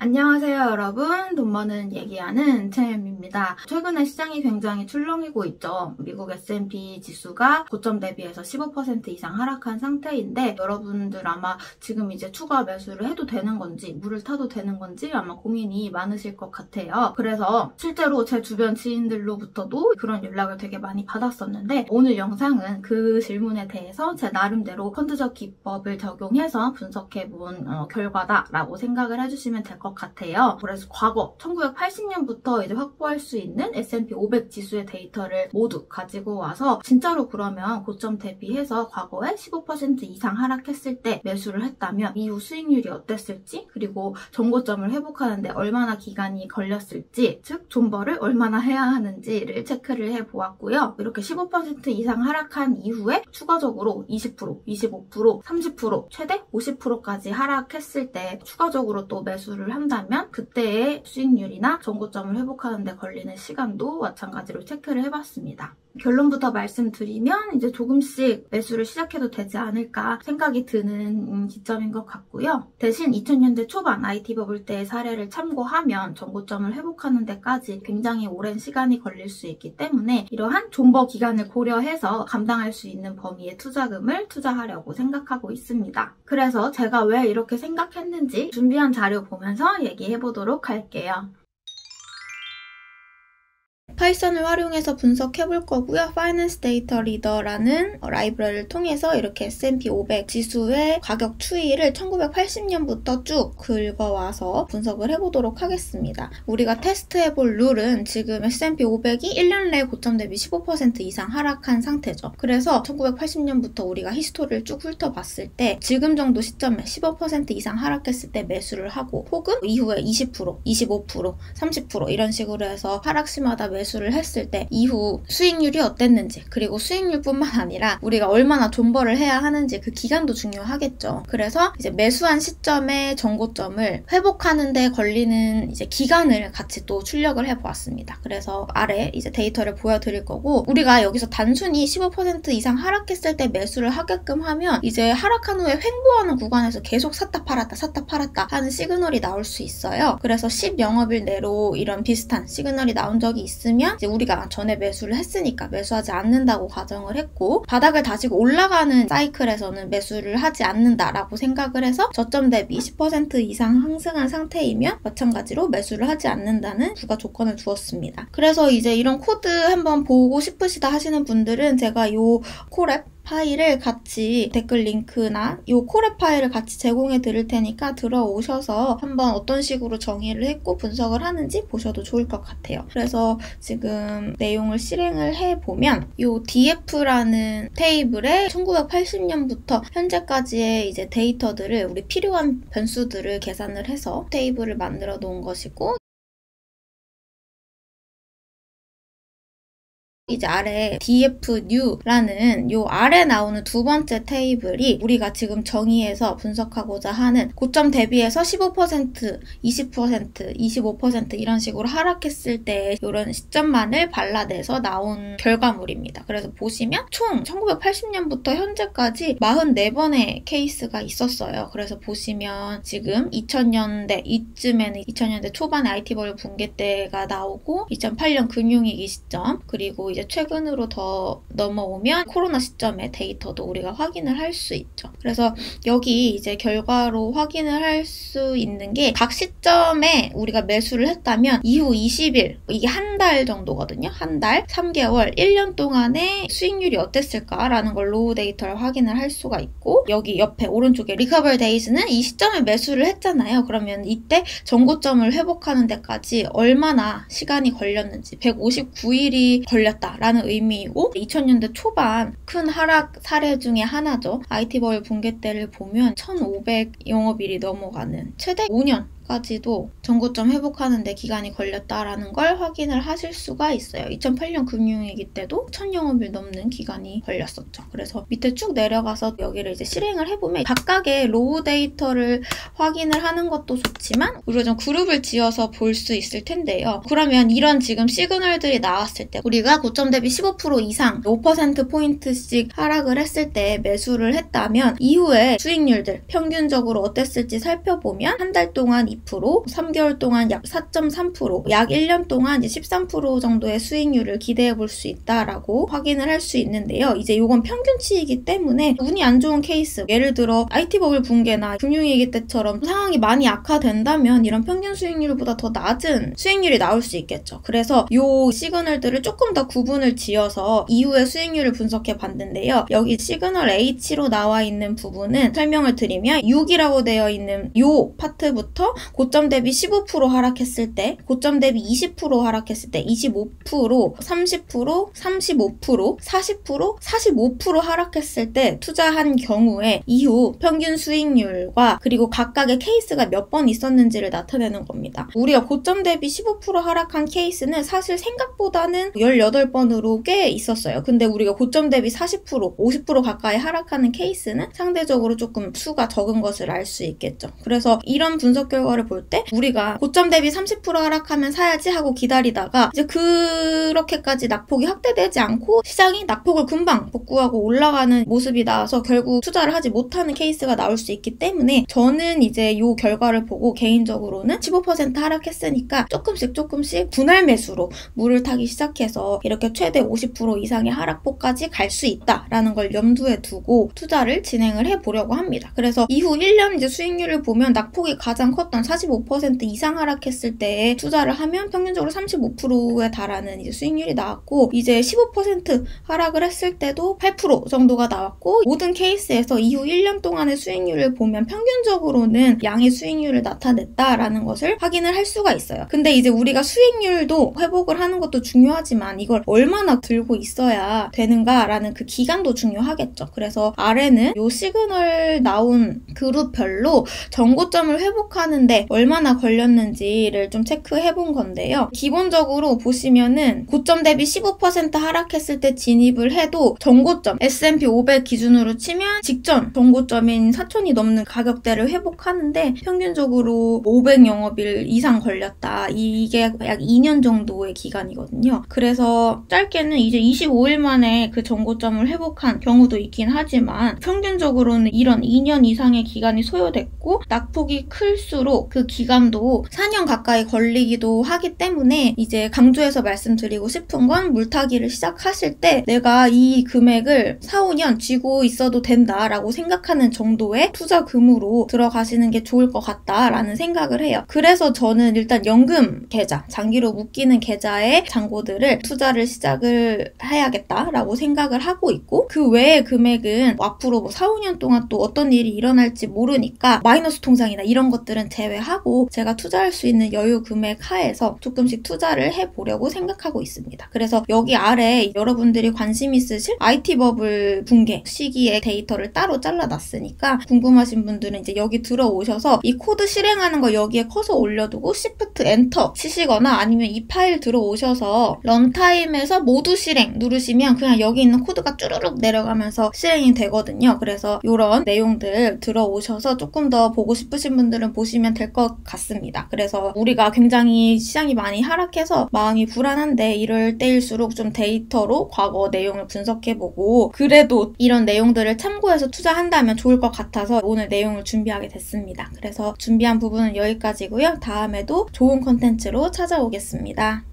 안녕하세요 여러분, 돈 버는 얘기하는 채엠입니다. 최근에 시장이 굉장히 출렁이고 있죠. 미국 S&P 지수가 고점 대비해서 15% 이상 하락한 상태인데 여러분들 아마 지금 이제 추가 매수를 해도 되는 건지 물을 타도 되는 건지 아마 고민이 많으실 것 같아요. 그래서 실제로 제 주변 지인들로부터도 그런 연락을 되게 많이 받았었는데 오늘 영상은 그 질문에 대해서 제 나름대로 펀드적 기법을 적용해서 분석해본 결과다라고 생각을 해주시면 될 것 같아요. 그래서 과거 1980년부터 이제 확보할 수 있는 S&P 500 지수의 데이터를 모두 가지고 와서 진짜로 그러면 고점 대비해서 과거에 15% 이상 하락했을 때 매수를 했다면 이후 수익률이 어땠을지, 그리고 정고점을 회복하는데 얼마나 기간이 걸렸을지, 즉 존버를 얼마나 해야 하는지를 체크를 해보았고요. 이렇게 15% 이상 하락한 이후에 추가적으로 20%, 25%, 30%, 최대 50%까지 하락했을 때 추가적으로 또 매수를 한다면 그때의 수익률이나 정고점을 회복하는 데 걸리는 시간도 마찬가지로 체크를 해봤습니다. 결론부터 말씀드리면 이제 조금씩 매수를 시작해도 되지 않을까 생각이 드는 시점인 것 같고요. 대신 2000년대 초반 IT 버블 때의 사례를 참고하면 정고점을 회복하는 데까지 굉장히 오랜 시간이 걸릴 수 있기 때문에 이러한 존버 기간을 고려해서 감당할 수 있는 범위의 투자금을 투자하려고 생각하고 있습니다. 그래서 제가 왜 이렇게 생각했는지 준비한 자료 보면서 얘기해보도록 할게요. 파이썬을 활용해서 분석해볼 거고요. Finance Data Reader라는 라이브러리를 통해서 이렇게 S&P 500 지수의 가격 추이를 1980년부터 쭉 긁어와서 분석을 해보도록 하겠습니다. 우리가 테스트해볼 룰은 지금 S&P 500이 1년 내에 고점 대비 15% 이상 하락한 상태죠. 그래서 1980년부터 우리가 히스토리를 쭉 훑어봤을 때 지금 정도 시점에 15% 이상 하락했을 때 매수를 하고 혹은 이후에 20%, 25%, 30% 이런 식으로 해서 하락시마다 매수를 했을 때 이후 수익률이 어땠는지, 그리고 수익률뿐만 아니라 우리가 얼마나 존버를 해야 하는지 그 기간도 중요하겠죠. 그래서 이제 매수한 시점의 정고점을 회복하는 데 걸리는 이제 기간을 같이 또 출력을 해보았습니다. 그래서 아래 이제 데이터를 보여드릴 거고, 우리가 여기서 단순히 15% 이상 하락했을 때 매수를 하게끔 하면 이제 하락한 후에 횡보하는 구간에서 계속 샀다 팔았다 샀다 팔았다 하는 시그널이 나올 수 있어요. 그래서 10영업일 내로 이런 비슷한 시그널이 나온 적이 있으면 이제 우리가 전에 매수를 했으니까 매수하지 않는다고 가정을 했고, 바닥을 다지고 올라가는 사이클에서는 매수를 하지 않는다라고 생각을 해서 저점 대비 10% 이상 상승한 상태이면 마찬가지로 매수를 하지 않는다는 부가 조건을 두었습니다. 그래서 이제 이런 코드 한번 보고 싶으시다 하시는 분들은 제가 요 콜앱 파일을 같이 댓글 링크나 이 콜앱 파일을 같이 제공해 드릴 테니까 들어오셔서 한번 어떤 식으로 정의를 했고 분석을 하는지 보셔도 좋을 것 같아요. 그래서 지금 내용을 실행을 해보면 이 DF라는 테이블에 1980년부터 현재까지의 이제 데이터들을 우리 필요한 변수들을 계산을 해서 테이블을 만들어 놓은 것이고, 이제 아래 DFNew라는 요 아래 나오는 두 번째 테이블이 우리가 지금 정의해서 분석하고자 하는 고점 대비해서 15%, 20%, 25% 이런 식으로 하락했을 때 이런 시점만을 발라내서 나온 결과물입니다. 그래서 보시면 총 1980년부터 현재까지 44번의 케이스가 있었어요. 그래서 보시면 지금 2000년대 이쯤에는 2000년대 초반에 IT버블 붕괴 때가 나오고 2008년 금융위기 시점, 그리고 이제 최근으로 더 넘어오면 코로나 시점의 데이터도 우리가 확인을 할 수 있죠. 그래서 여기 이제 결과로 확인을 할 수 있는 게 각 시점에 우리가 매수를 했다면 이후 20일, 이게 한 달 정도거든요. 한 달, 3개월, 1년 동안의 수익률이 어땠을까라는 걸 로우 데이터를 확인을 할 수가 있고, 여기 옆에 오른쪽에 리커버리 데이즈는 이 시점에 매수를 했잖아요. 그러면 이때 정고점을 회복하는 데까지 얼마나 시간이 걸렸는지, 159일이 걸렸다 라는 의미이고, 2000년대 초반 큰 하락 사례 중에 하나죠. IT버블 붕괴 때를 보면 1500영업일이 넘어가는 최대 5년까지도 정고점 회복하는 데 기간이 걸렸다라는 걸 확인을 하실 수가 있어요. 2008년 금융위기 때도 1000영업일 넘는 기간이 걸렸었죠. 그래서 밑에 쭉 내려가서 여기를 이제 실행을 해보면 각각의 로우 데이터를 확인을 하는 것도 좋지만 우리가 좀 그룹을 지어서 볼 수 있을 텐데요. 그러면 이런 지금 시그널들이 나왔을 때 우리가 고점 대비 15% 이상 5%포인트씩 하락을 했을 때 매수를 했다면 이후에 수익률들 평균적으로 어땠을지 살펴보면 한 달 동안 20%, 3개월 동안 약 4.3%, 약 1년 동안 이제 13% 정도의 수익률을 기대해 볼 수 있다라고 확인을 할 수 있는데요. 이제 이건 평균치이기 때문에 운이 안 좋은 케이스, 예를 들어 IT 버블 붕괴나 금융위기 때처럼 상황이 많이 악화된다면 이런 평균 수익률보다 더 낮은 수익률이 나올 수 있겠죠. 그래서 이 시그널들을 조금 더 구분을 지어서 이후의 수익률을 분석해 봤는데요. 여기 시그널 H로 나와 있는 부분은 설명을 드리면 6이라고 되어 있는 이 파트부터 고점 대비 15% 하락했을 때, 고점 대비 20% 하락했을 때, 25%, 30%, 35%, 40%, 45% 하락했을 때 투자한 경우에 이후 평균 수익률과 그리고 각각의 케이스가 몇 번 있었는지를 나타내는 겁니다. 우리가 고점 대비 15% 하락한 케이스는 사실 생각보다는 18번으로 꽤 있었어요. 근데 우리가 고점 대비 40%, 50% 가까이 하락하는 케이스는 상대적으로 조금 수가 적은 것을 알 수 있겠죠. 그래서 이런 분석 결과를 볼 때 우리가 고점 대비 30% 하락하면 사야지 하고 기다리다가 이제 그렇게까지 낙폭이 확대되지 않고 시장이 낙폭을 금방 복구하고 올라가는 모습이 나와서 결국 투자를 하지 못하는 케이스가 나올 수 있기 때문에 저는 이제 이 결과를 보고 개인적으로는 15% 하락했으니까 조금씩 분할 매수로 물을 타기 시작해서 이렇게 최대 50% 이상의 하락폭까지 갈 수 있다라는 걸 염두에 두고 투자를 진행을 해보려고 합니다. 그래서 이후 1년 이제 수익률을 보면 낙폭이 가장 컸던 45% 이상 하락했을 때 투자를 하면 평균적으로 35%에 달하는 이제 수익률이 나왔고, 이제 15% 하락을 했을 때도 8% 정도가 나왔고, 모든 케이스에서 이후 1년 동안의 수익률을 보면 평균적으로는 양의 수익률을 나타냈다라는 것을 확인을 할 수가 있어요. 근데 이제 우리가 수익률도 회복을 하는 것도 중요하지만 이걸 얼마나 들고 있어야 되는가라는 그 기간도 중요하겠죠. 그래서 아래는 요 시그널 나온 그룹별로 전고점을 회복하는데 얼마나 걸렸는지를 좀 체크해 본 건데요. 기본적으로 보시면은 고점 대비 15% 하락했을 때 진입을 해도 전고점 S&P 500 기준으로 치면 직전 전고점인 4,000이 넘는 가격대를 회복하는데 평균적으로 500 영업일 이상 걸렸다. 이게 약 2년 정도의 기간이거든요. 그래서 짧게는 이제 25일 만에 그 전고점을 회복한 경우도 있긴 하지만 평균적으로는 이런 2년 이상의 기간이 소요됐고 낙폭이 클수록 그 기간도 4년 가까이 걸리기도 하기 때문에 이제 강조해서 말씀드리고 싶은 건 물타기를 시작하실 때 내가 이 금액을 4, 5년 쥐고 있어도 된다라고 생각하는 정도의 투자금으로 들어가시는 게 좋을 것 같다라는 생각을 해요. 그래서 저는 일단 연금 계좌, 장기로 묶이는 계좌에 잔고들을 투자를 시작을 해야겠다라고 생각을 하고 있고, 그 외의 금액은 앞으로 4, 5년 동안 또 어떤 일이 일어날지 모르니까 마이너스 통장이나 이런 것들은 제외하고 제가 투자할 수 있는 여유 금액 하에서 조금씩 투자를 해보려고 생각하고 있습니다. 그래서 여기 아래 여러분들이 관심 있으실 IT 버블 붕괴 시기의 데이터를 따로 잘라놨으니까 궁금하신 분들은 이제 여기 들어오셔서 이 코드 실행하는 거 여기에 커서 올려두고 Shift 엔터 치시거나 아니면 이 파일 들어오셔서 런타임에서 모두 실행 누르시면 그냥 여기 있는 코드가 쭈르륵 내려가면서 실행이 되거든요. 그래서 이런 내용들 들어오셔서 조금 더 보고 싶으신 분들은 보시면 될 것 같습니다. 그래서 우리가 굉장히 시장이 많이 하락해서 마음이 불안한데 이럴 때일수록 좀 데이터로 과거 내용을 분석해보고 그래도 이런 내용들을 참고해서 투자한다면 좋을 것 같아서 오늘 내용을 준비하게 됐습니다. 그래서 준비한 부분은 여기까지고요. 다음에도 좋은 콘텐츠로 찾아오겠습니다.